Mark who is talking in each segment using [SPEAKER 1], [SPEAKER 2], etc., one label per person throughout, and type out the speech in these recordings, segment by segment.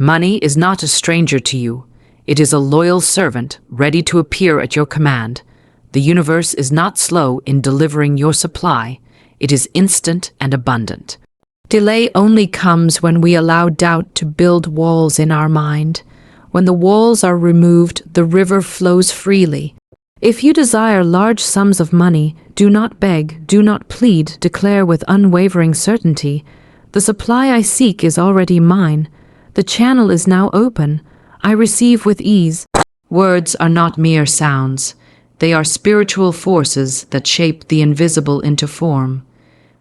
[SPEAKER 1] Money is not a stranger to you. It is a loyal servant ready to appear at your command. The universe is not slow in delivering your supply. It is instant and abundant. Delay only comes when we allow doubt to build walls in our mind. When the walls are removed, the river flows freely. If you desire large sums of money, do not beg, do not plead, declare with unwavering certainty, "The supply I seek is already mine. The channel is now open. I receive with ease." Words are not mere sounds. They are spiritual forces that shape the invisible into form.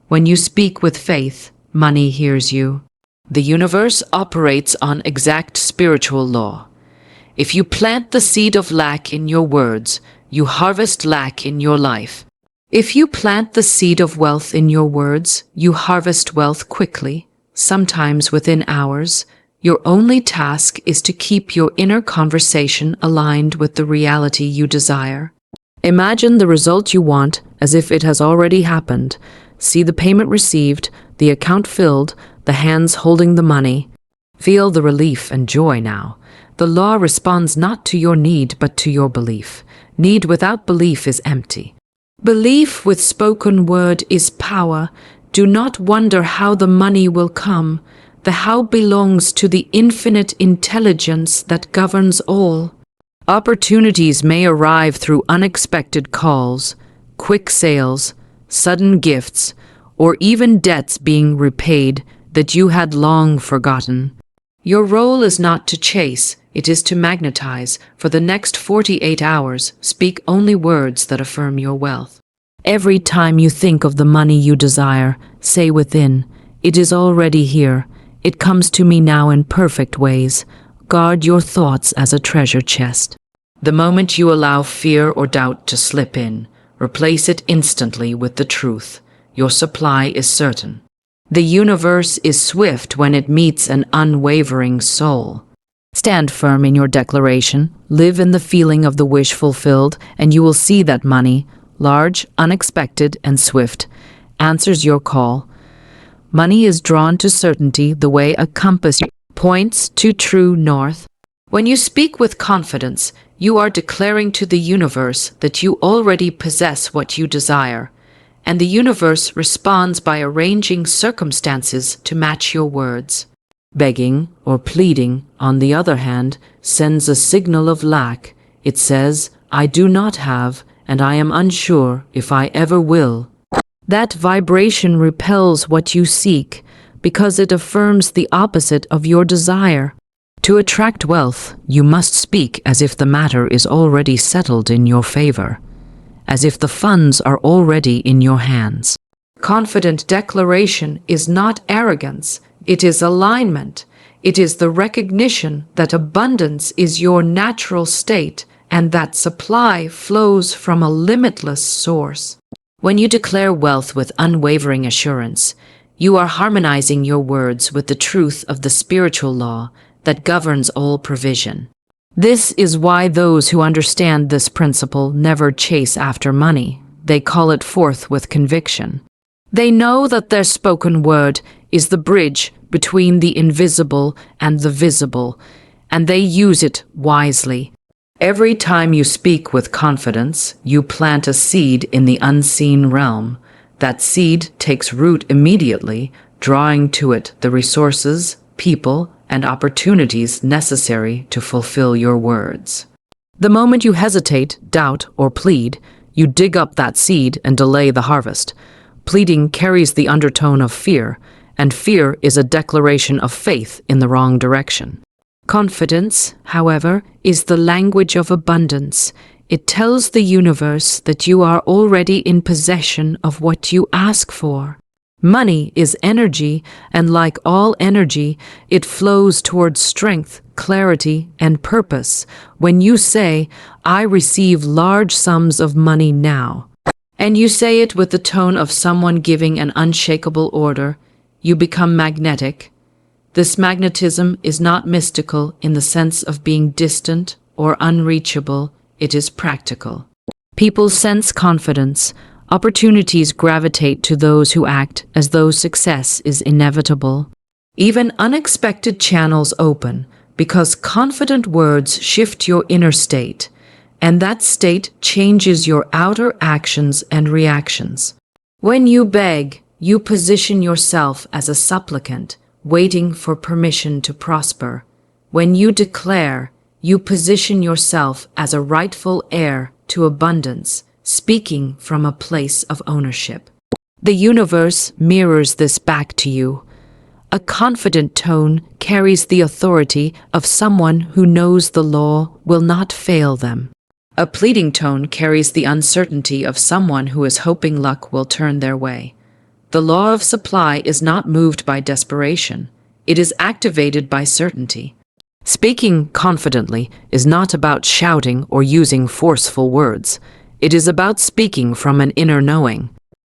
[SPEAKER 1] When you speak with faith, money hears you. The universe operates on exact spiritual law. If you plant the seed of lack in your words, you harvest lack in your life. If you plant the seed of wealth in your words, you harvest wealth quickly, sometimes within hours. Your only task is to keep your inner conversation aligned with the reality you desire. Imagine the result you want as if it has already happened. See the payment received, the account filled, the hands holding the money. Feel the relief and joy now. The law responds not to your need but to your belief. Need without belief is empty. Belief with spoken word is power. Do not wonder how the money will come. The how belongs to the infinite intelligence that governs all. Opportunities may arrive through unexpected calls, quick sales, sudden gifts, or even debts being repaid that you had long forgotten. Your role is not to chase, it is to magnetize. For the next 48 hours, speak only words that affirm your wealth. Every time you think of the money you desire, say within, "It is already here. It comes to me now in perfect ways." Guard your thoughts as a treasure chest. The moment you allow fear or doubt to slip in, replace it instantly with the truth. Your supply is certain. The universe is swift when it meets an unwavering soul. Stand firm in your declaration, live in the feeling of the wish fulfilled, and you will see that money, large, unexpected, and swift, answers your call. Money is drawn to certainty the way a compass points to true north. When you speak with confidence, you are declaring to the universe that you already possess what you desire, and the universe responds by arranging circumstances to match your words. Begging or pleading, on the other hand, sends a signal of lack. It says, "I do not have, and I am unsure if I ever will." That vibration repels what you seek because it affirms the opposite of your desire. To attract wealth, you must speak as if the matter is already settled in your favor, as if the funds are already in your hands. Confident declaration is not arrogance, it is alignment. It is the recognition that abundance is your natural state and that supply flows from a limitless source. When you declare wealth with unwavering assurance, you are harmonizing your words with the truth of the spiritual law that governs all provision. This is why those who understand this principle never chase after money. They call it forth with conviction. They know that their spoken word is the bridge between the invisible and the visible, and they use it wisely. Every time you speak with confidence, you plant a seed in the unseen realm. That seed takes root immediately, drawing to it the resources, people, and opportunities necessary to fulfill your words. The moment you hesitate, doubt, or plead, you dig up that seed and delay the harvest. Pleading carries the undertone of fear, and fear is a declaration of faith in the wrong direction. Confidence, however, is the language of abundance. It tells the universe that you are already in possession of what you ask for. Money is energy, and like all energy, it flows towards strength, clarity, and purpose. When you say, "I receive large sums of money now," and you say it with the tone of someone giving an unshakable order, you become magnetic. This magnetism is not mystical in the sense of being distant or unreachable. It is practical. People sense confidence. Opportunities gravitate to those who act as though success is inevitable. Even unexpected channels open because confident words shift your inner state, and that state changes your outer actions and reactions. When you beg, you position yourself as a supplicant, waiting for permission to prosper. When you declare, you position yourself as a rightful heir to abundance, speaking from a place of ownership. The universe mirrors this back to you. A confident tone carries the authority of someone who knows the law will not fail them. A pleading tone carries the uncertainty of someone who is hoping luck will turn their way. The law of supply is not moved by desperation. It is activated by certainty. Speaking confidently is not about shouting or using forceful words. It is about speaking from an inner knowing.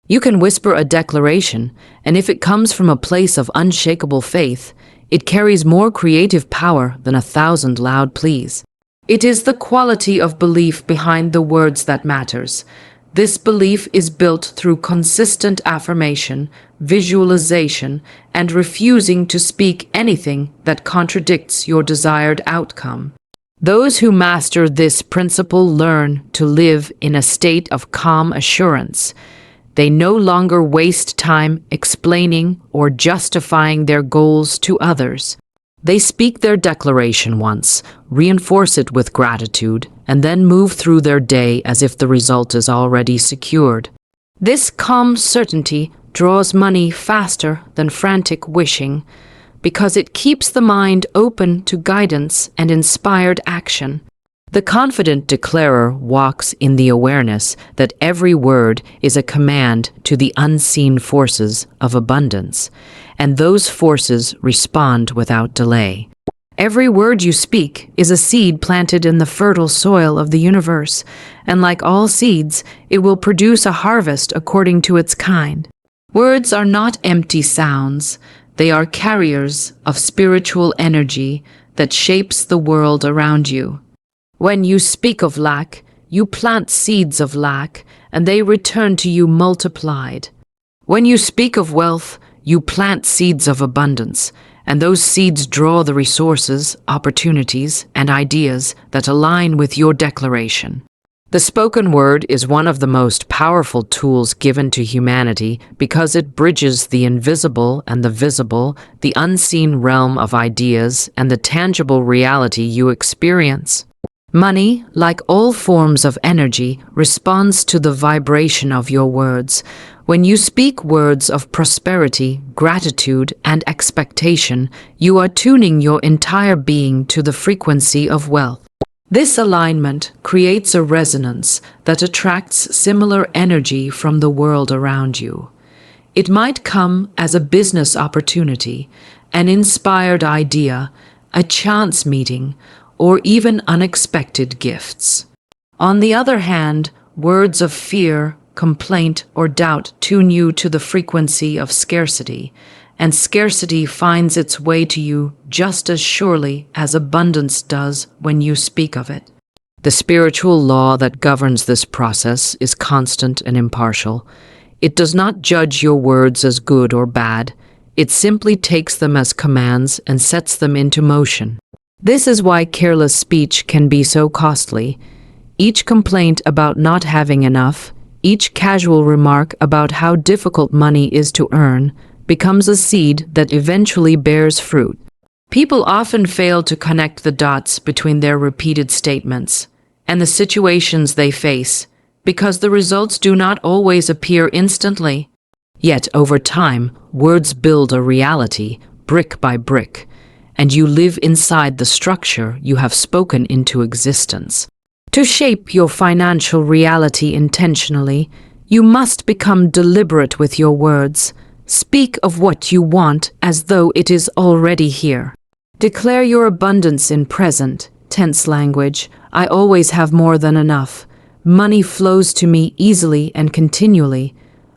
[SPEAKER 1] You can whisper a declaration, and if it comes from a place of unshakable faith, it carries more creative power than 1,000 loud pleas. It is the quality of belief behind the words that matters. This belief is built through consistent affirmation, visualization, and refusing to speak anything that contradicts your desired outcome. Those who master this principle learn to live in a state of calm assurance. They no longer waste time explaining or justifying their goals to others. They speak their declaration once, reinforce it with gratitude, and then move through their day as if the result is already secured. This calm certainty draws money faster than frantic wishing, because it keeps the mind open to guidance and inspired action. The confident declarer walks in the awareness that every word is a command to the unseen forces of abundance, and those forces respond without delay. Every word you speak is a seed planted in the fertile soil of the universe, and like all seeds, it will produce a harvest according to its kind. Words are not empty sounds. They are carriers of spiritual energy that shapes the world around you. When you speak of lack, you plant seeds of lack, and they return to you multiplied. When you speak of wealth, you plant seeds of abundance, and those seeds draw the resources, opportunities, and ideas that align with your declaration. The spoken word is one of the most powerful tools given to humanity because it bridges the invisible and the visible, the unseen realm of ideas, and the tangible reality you experience. Money, like all forms of energy, responds to the vibration of your words. When you speak words of prosperity, gratitude, and expectation, you are tuning your entire being to the frequency of wealth. This alignment creates a resonance that attracts similar energy from the world around you. It might come as a business opportunity, an inspired idea, a chance meeting, or even unexpected gifts. On the other hand, words of fear, complaint, or doubt tune you to the frequency of scarcity, and scarcity finds its way to you just as surely as abundance does when you speak of it. The spiritual law that governs this process is constant and impartial. It does not judge your words as good or bad. It simply takes them as commands and sets them into motion. This is why careless speech can be so costly. Each complaint about not having enough, each casual remark about how difficult money is to earn, becomes a seed that eventually bears fruit. People often fail to connect the dots between their repeated statements and the situations they face because the results do not always appear instantly. Yet over time, words build a reality, brick by brick, and you live inside the structure you have spoken into existence. To shape your financial reality intentionally, you must become deliberate with your words. Speak of what you want as though it is already here. Declare your abundance in present, tense language. I always have more than enough. Money flows to me easily and continually.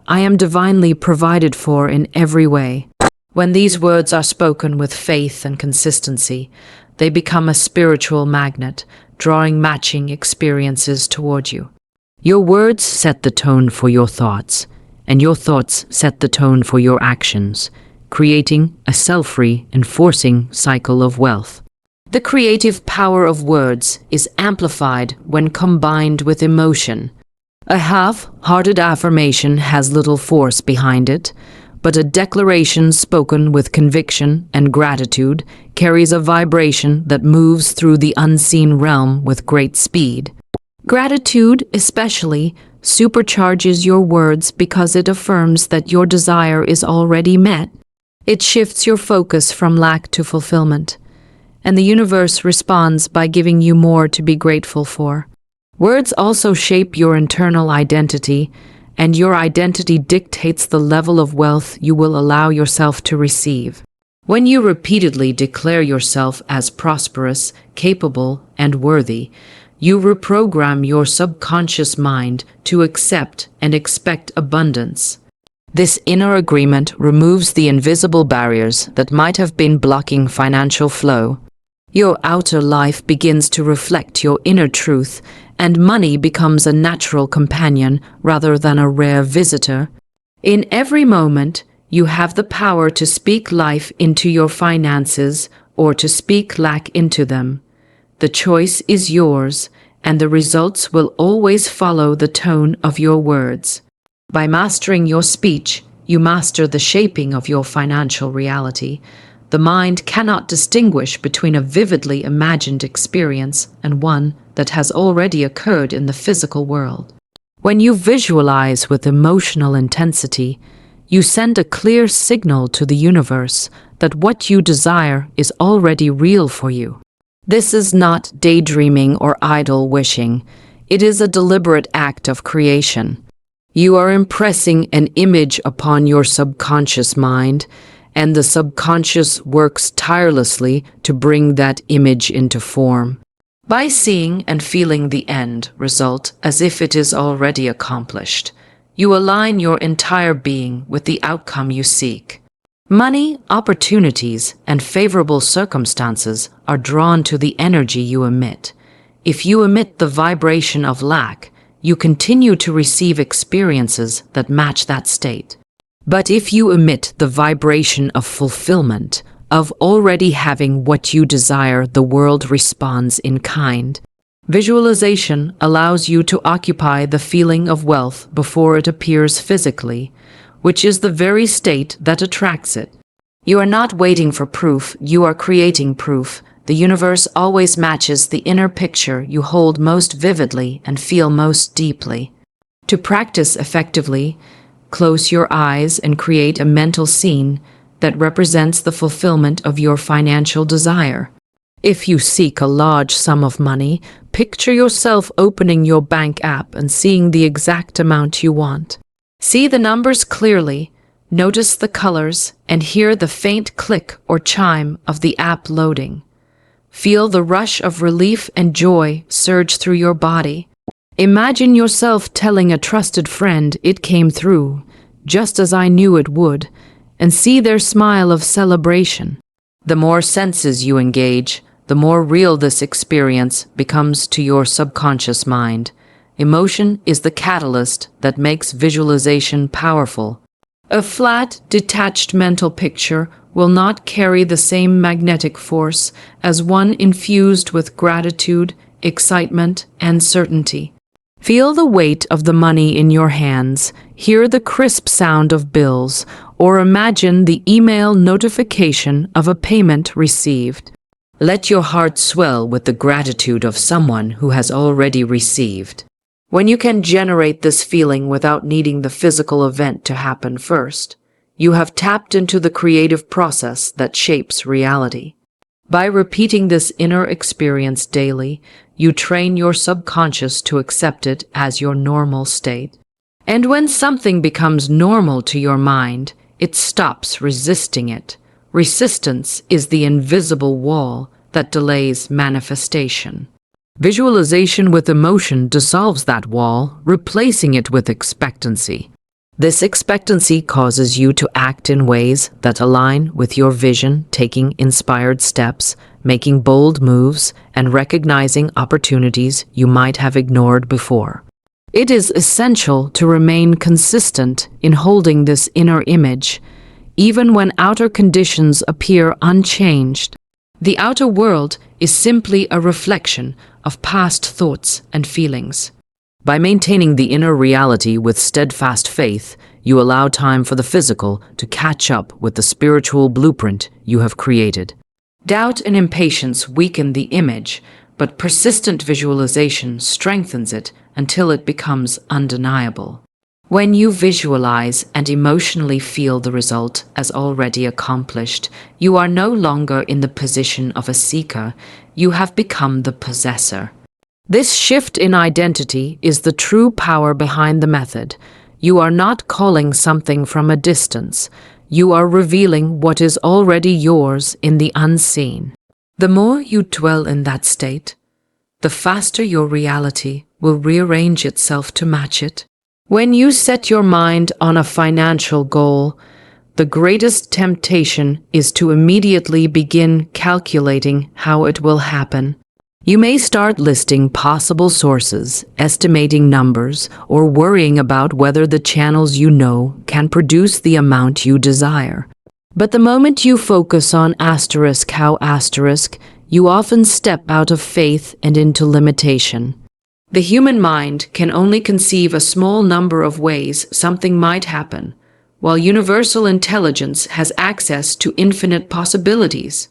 [SPEAKER 1] I am divinely provided for in every way. When these words are spoken with faith and consistency, they become a spiritual magnet, drawing matching experiences toward you. Your words set the tone for your thoughts, and your thoughts set the tone for your actions, creating a self-reinforcing cycle of wealth. The creative power of words is amplified when combined with emotion. A half-hearted affirmation has little force behind it, but a declaration spoken with conviction and gratitude carries a vibration that moves through the unseen realm with great speed. Gratitude, especially, supercharges your words because it affirms that your desire is already met. It shifts your focus from lack to fulfillment, and the universe responds by giving you more to be grateful for. Words also shape your internal identity, and your identity dictates the level of wealth you will allow yourself to receive. When you repeatedly declare yourself as prosperous, capable, and worthy, you reprogram your subconscious mind to accept and expect abundance. This inner agreement removes the invisible barriers that might have been blocking financial flow. Your outer life begins to reflect your inner truth, and money becomes a natural companion rather than a rare visitor. In every moment, you have the power to speak life into your finances or to speak lack into them. The choice is yours, and the results will always follow the tone of your words. By mastering your speech, you master the shaping of your financial reality. The mind cannot distinguish between a vividly imagined experience and one that has already occurred in the physical world. When you visualize with emotional intensity, you send a clear signal to the universe that what you desire is already real for you. This is not daydreaming or idle wishing. It is a deliberate act of creation. You are impressing an image upon your subconscious mind, and the subconscious works tirelessly to bring that image into form. By seeing and feeling the end result as if it is already accomplished, you align your entire being with the outcome you seek. Money, opportunities, and favorable circumstances are drawn to the energy you emit. If you emit the vibration of lack, you continue to receive experiences that match that state. But if you emit the vibration of fulfillment, of already having what you desire, the world responds in kind. Visualization allows you to occupy the feeling of wealth before it appears physically, which is the very state that attracts it. You are not waiting for proof, you are creating proof. The universe always matches the inner picture you hold most vividly and feel most deeply. To practice effectively, close your eyes and create a mental scene that represents the fulfillment of your financial desire. If you seek a large sum of money, picture yourself opening your bank app and seeing the exact amount you want. See the numbers clearly, notice the colors, and hear the faint click or chime of the app loading. Feel the rush of relief and joy surge through your body. Imagine yourself telling a trusted friend it came through, just as I knew it would, and see their smile of celebration. The more senses you engage, the more real this experience becomes to your subconscious mind. Emotion is the catalyst that makes visualization powerful. A flat, detached mental picture will not carry the same magnetic force as one infused with gratitude, excitement, and certainty. Feel the weight of the money in your hands, hear the crisp sound of bills, or imagine the email notification of a payment received. Let your heart swell with the gratitude of someone who has already received. When you can generate this feeling without needing the physical event to happen first, you have tapped into the creative process that shapes reality. By repeating this inner experience daily, you train your subconscious to accept it as your normal state. And when something becomes normal to your mind, it stops resisting it. Resistance is the invisible wall that delays manifestation. Visualization with emotion dissolves that wall, replacing it with expectancy. This expectancy causes you to act in ways that align with your vision, taking inspired steps, making bold moves, and recognizing opportunities you might have ignored before. It is essential to remain consistent in holding this inner image, even when outer conditions appear unchanged. The outer world is simply a reflection of past thoughts and feelings. By maintaining the inner reality with steadfast faith, you allow time for the physical to catch up with the spiritual blueprint you have created. Doubt and impatience weaken the image, but persistent visualization strengthens it until it becomes undeniable. When you visualize and emotionally feel the result as already accomplished, you are no longer in the position of a seeker, you have become the possessor. This shift in identity is the true power behind the method. You are not calling something from a distance. You are revealing what is already yours in the unseen. The more you dwell in that state, the faster your reality will rearrange itself to match it. When you set your mind on a financial goal, the greatest temptation is to immediately begin calculating how it will happen. You may start listing possible sources, estimating numbers, or worrying about whether the channels you know can produce the amount you desire. But the moment you focus on how you often step out of faith and into limitation. The human mind can only conceive a small number of ways something might happen, while universal intelligence has access to infinite possibilities.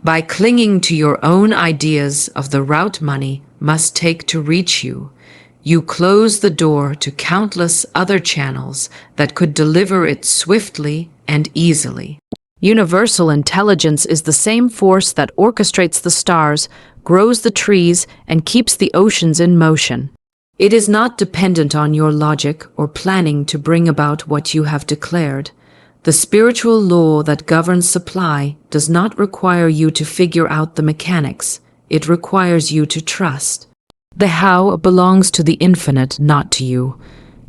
[SPEAKER 1] By clinging to your own ideas of the route money must take to reach you, you close the door to countless other channels that could deliver it swiftly and easily. Universal intelligence is the same force that orchestrates the stars, grows the trees, and keeps the oceans in motion. It is not dependent on your logic or planning to bring about what you have declared. The spiritual law that governs supply does not require you to figure out the mechanics. It requires you to trust. The how belongs to the infinite, not to you.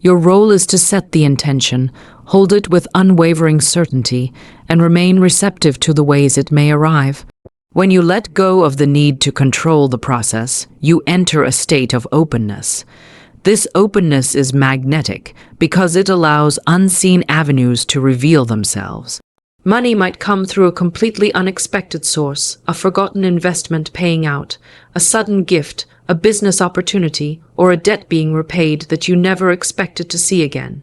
[SPEAKER 1] Your role is to set the intention, hold it with unwavering certainty, and remain receptive to the ways it may arrive. When you let go of the need to control the process, you enter a state of openness. This openness is magnetic because it allows unseen avenues to reveal themselves. Money might come through a completely unexpected source, a forgotten investment paying out, a sudden gift, a business opportunity, or a debt being repaid that you never expected to see again.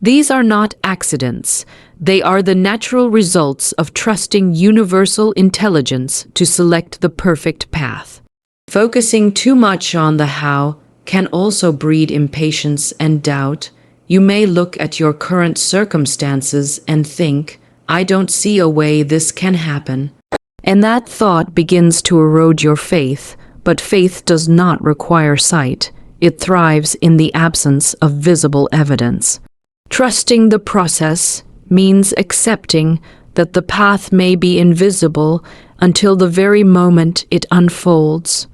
[SPEAKER 1] These are not accidents. They are the natural results of trusting universal intelligence to select the perfect path. Focusing too much on the how can also breed impatience and doubt. You may look at your current circumstances and think, "I don't see a way this can happen." And that thought begins to erode your faith, but faith does not require sight. It thrives in the absence of visible evidence. Trusting the process means accepting that the path may be invisible until the very moment it unfolds.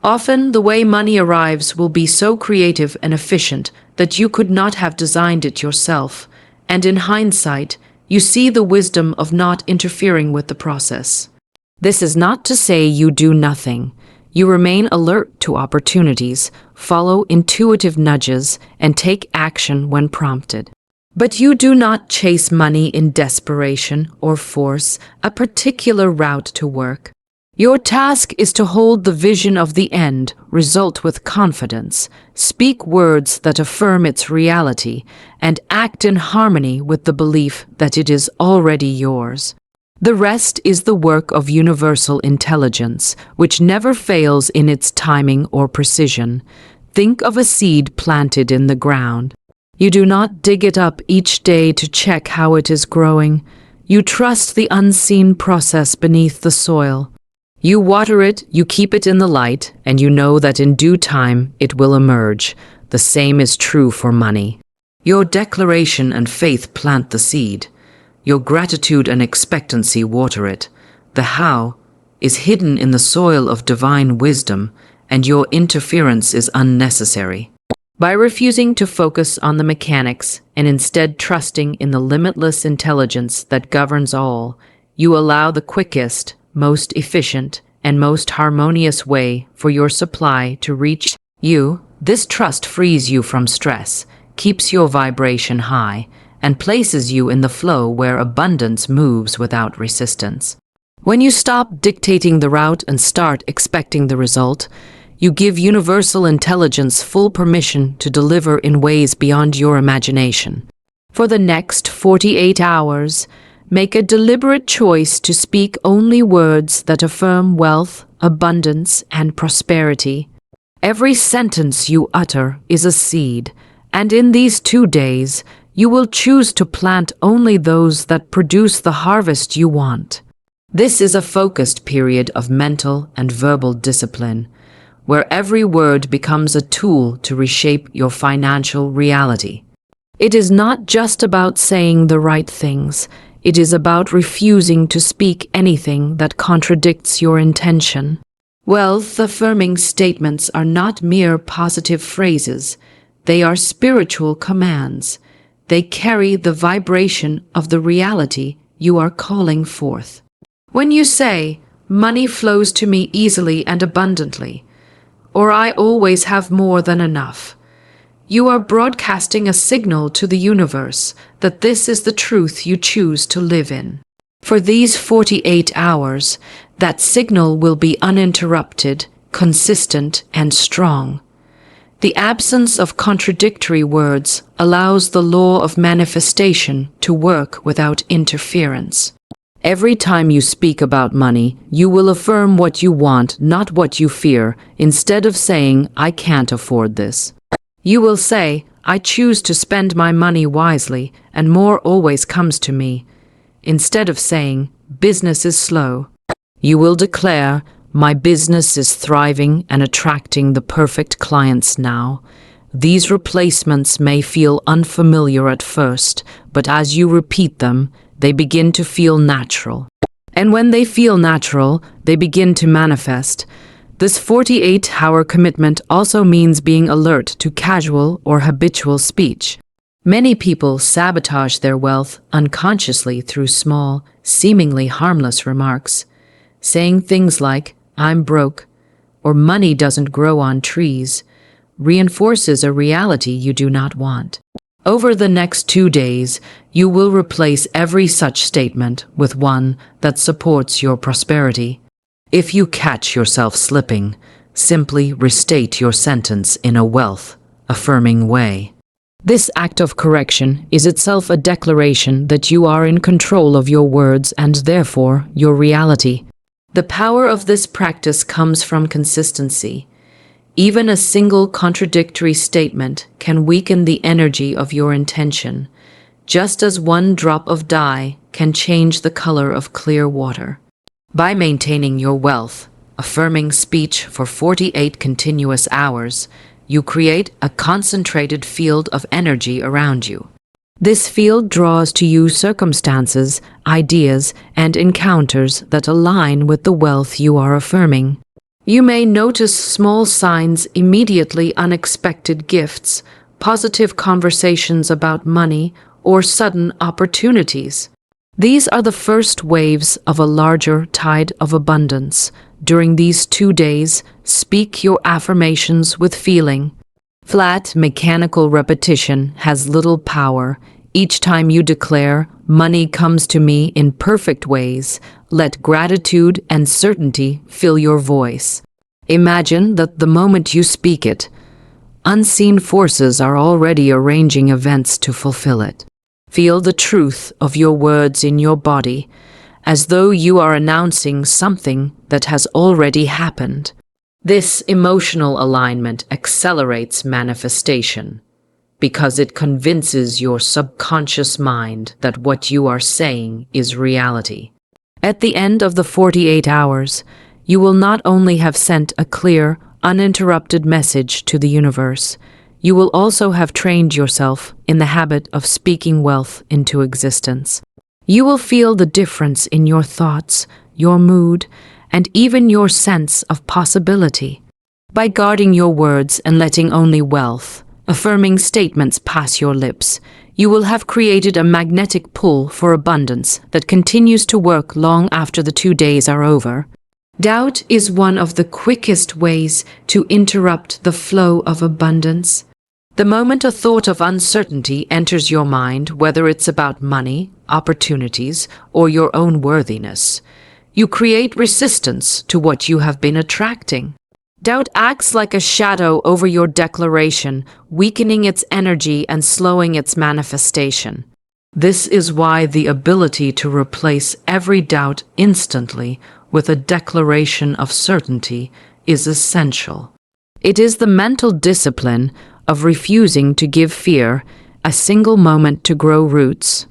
[SPEAKER 1] Often, the way money arrives will be so creative and efficient that you could not have designed it yourself, and in hindsight, you see the wisdom of not interfering with the process. This is not to say you do nothing. You remain alert to opportunities, follow intuitive nudges, and take action when prompted. But you do not chase money in desperation or force a particular route to work. Your task is to hold the vision of the end result with confidence, speak words that affirm its reality, and act in harmony with the belief that it is already yours. The rest is the work of universal intelligence, which never fails in its timing or precision. Think of a seed planted in the ground. You do not dig it up each day to check how it is growing. You trust the unseen process beneath the soil. You water it, you keep it in the light, and you know that in due time it will emerge. The same is true for money. Your declaration and faith plant the seed. Your gratitude and expectancy water it. The how is hidden in the soil of divine wisdom, and your interference is unnecessary. By refusing to focus on the mechanics and instead trusting in the limitless intelligence that governs all, you allow the quickest, most efficient, and most harmonious way for your supply to reach you. This trust frees you from stress, keeps your vibration high, and places you in the flow where abundance moves without resistance. When you stop dictating the route and start expecting the result, you give universal intelligence full permission to deliver in ways beyond your imagination. For the next 48 hours, make a deliberate choice to speak only words that affirm wealth, abundance, and prosperity. Every sentence you utter is a seed, and in these 2 days, you will choose to plant only those that produce the harvest you want. This is a focused period of mental and verbal discipline, where every word becomes a tool to reshape your financial reality. It is not just about saying the right things, it is about refusing to speak anything that contradicts your intention. Wealth-affirming statements are not mere positive phrases, they are spiritual commands. They carry the vibration of the reality you are calling forth. When you say, "Money flows to me easily and abundantly," or "I always have more than enough," you are broadcasting a signal to the universe that this is the truth you choose to live in. For these 48 hours, that signal will be uninterrupted, consistent, and strong. The absence of contradictory words allows the law of manifestation to work without interference. Every time you speak about money, you will affirm what you want, not what you fear. Instead of saying, "I can't afford this," you will say, "I choose to spend my money wisely, and more always comes to me." Instead of saying, "Business is slow," you will declare, "My business is thriving and attracting the perfect clients now." These replacements may feel unfamiliar at first, but as you repeat them, they begin to feel natural. And when they feel natural, they begin to manifest. This 48-hour commitment also means being alert to casual or habitual speech. Many people sabotage their wealth unconsciously through small, seemingly harmless remarks, saying things like, "I'm broke," or "money doesn't grow on trees," reinforces a reality you do not want. Over the next 2 days, you will replace every such statement with one that supports your prosperity. If you catch yourself slipping, simply restate your sentence in a wealth-affirming way. This act of correction is itself a declaration that you are in control of your words and therefore your reality. The power of this practice comes from consistency. Even a single contradictory statement can weaken the energy of your intention, just as one drop of dye can change the color of clear water. By maintaining your wealth-affirming speech for 48 continuous hours, you create a concentrated field of energy around you. This field draws to you circumstances, ideas, and encounters that align with the wealth you are affirming. You may notice small signs immediately, unexpected gifts, positive conversations about money, or sudden opportunities. These are the first waves of a larger tide of abundance. During these 2 days, speak your affirmations with feeling. Flat, mechanical repetition has little power. Each time you declare, "Money comes to me in perfect ways," let gratitude and certainty fill your voice. Imagine that the moment you speak it, unseen forces are already arranging events to fulfill it. Feel the truth of your words in your body, as though you are announcing something that has already happened. This emotional alignment accelerates manifestation, because it convinces your subconscious mind that what you are saying is reality. At the end of the 48 hours, you will not only have sent a clear, uninterrupted message to the universe, you will also have trained yourself in the habit of speaking wealth into existence. You will feel the difference in your thoughts, your mood, and even your sense of possibility. By guarding your words and letting only wealth-affirming statements pass your lips, you will have created a magnetic pull for abundance that continues to work long after the 2 days are over. Doubt is one of the quickest ways to interrupt the flow of abundance. The moment a thought of uncertainty enters your mind, whether it's about money, opportunities, or your own worthiness, You create resistance to what you have been attracting. Doubt acts like a shadow over your declaration, weakening its energy and slowing its manifestation. This is why the ability to replace every doubt instantly with a declaration of certainty is essential. It is the mental discipline of refusing to give fear a single moment to grow roots.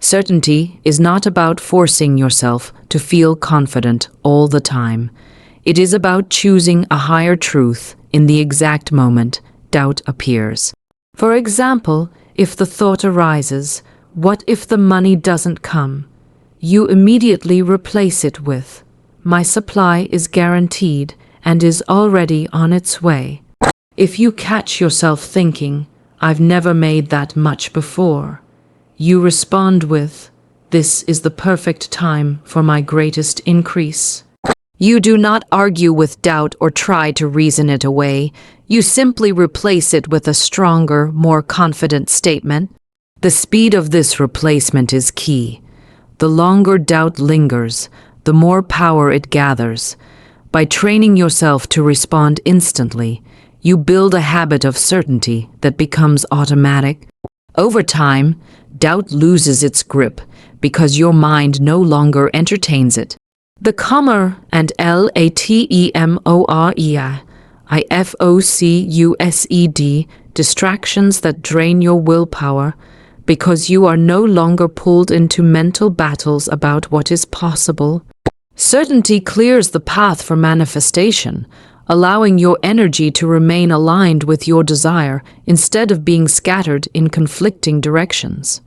[SPEAKER 1] Certainty is not about forcing yourself to feel confident all the time. It is about choosing a higher truth in the exact moment doubt appears. For example, if the thought arises, "What if the money doesn't come?" you immediately replace it with, "My supply is guaranteed and is already on its way." If you catch yourself thinking, "I've never made that much before," you respond with, "This is the perfect time for my greatest increase." You do not argue with doubt or try to reason it away. You simply replace it with a stronger, more confident statement. The speed of this replacement is key. The longer doubt lingers, the more power it gathers. By training yourself to respond instantly, you build a habit of certainty that becomes automatic. Over time, doubt loses its grip because your mind no longer entertains it. The comma and latemoreifocused distractions that drain your willpower because you are no longer pulled into mental battles about what is possible. Certainty clears the path for manifestation, allowing your energy to remain aligned with your desire instead of being scattered in conflicting directions.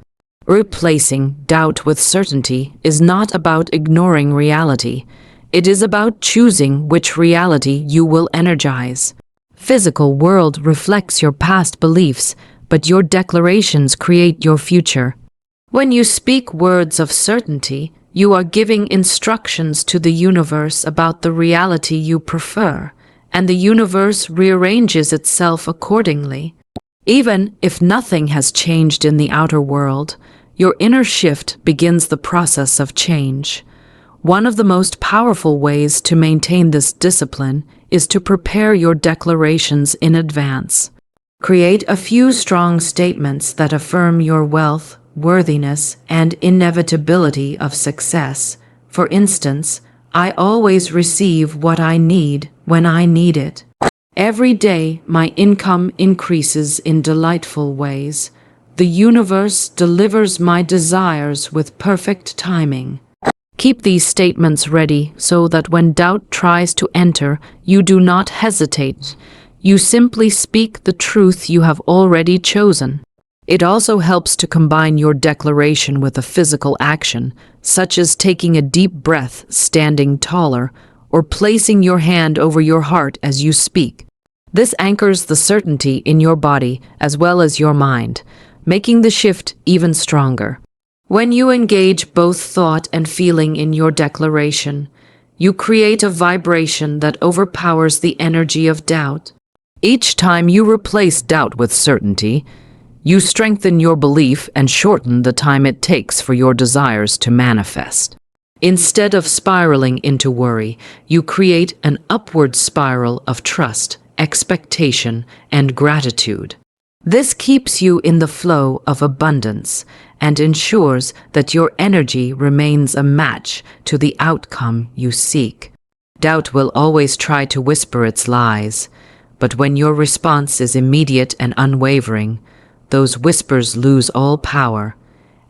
[SPEAKER 1] Replacing doubt with certainty is not about ignoring reality. It is about choosing which reality you will energize. Physical world reflects your past beliefs, but your declarations create your future. When you speak words of certainty, you are giving instructions to the universe about the reality you prefer, and the universe rearranges itself accordingly. Even if nothing has changed in the outer world, your inner shift begins the process of change. One of the most powerful ways to maintain this discipline is to prepare your declarations in advance. Create a few strong statements that affirm your wealth, worthiness, and inevitability of success. For instance, "I always receive what I need when I need it." "Every day my income increases in delightful ways." "The universe delivers my desires with perfect timing." Keep these statements ready so that when doubt tries to enter, you do not hesitate. You simply speak the truth you have already chosen. It also helps to combine your declaration with a physical action, such as taking a deep breath, standing taller, or placing your hand over your heart as you speak. This anchors the certainty in your body as well as your mind, making the shift even stronger. When you engage both thought and feeling in your declaration, you create a vibration that overpowers the energy of doubt. Each time you replace doubt with certainty, you strengthen your belief and shorten the time it takes for your desires to manifest. Instead of spiraling into worry, you create an upward spiral of trust, expectation, and gratitude. This keeps you in the flow of abundance and ensures that your energy remains a match to the outcome you seek. Doubt will always try to whisper its lies, but when your response is immediate and unwavering, those whispers lose all power,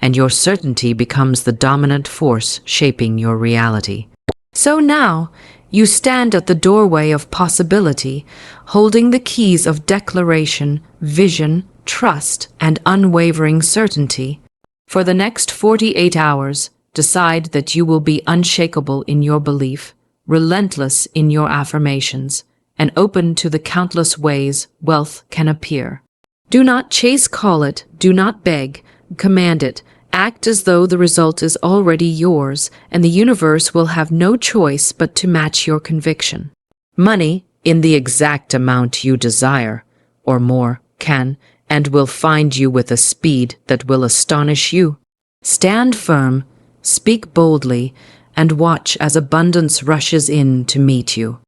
[SPEAKER 1] and your certainty becomes the dominant force shaping your reality. So now, you stand at the doorway of possibility, holding the keys of declaration, vision, trust, and unwavering certainty. For the next 48 hours, decide that you will be unshakable in your belief, relentless in your affirmations, and open to the countless ways wealth can appear. Do not call it, do not beg, command it. Act as though the result is already yours, and the universe will have no choice but to match your conviction. Money, in the exact amount you desire, or more, can and will find you with a speed that will astonish you. Stand firm, speak boldly, and watch as abundance rushes in to meet you.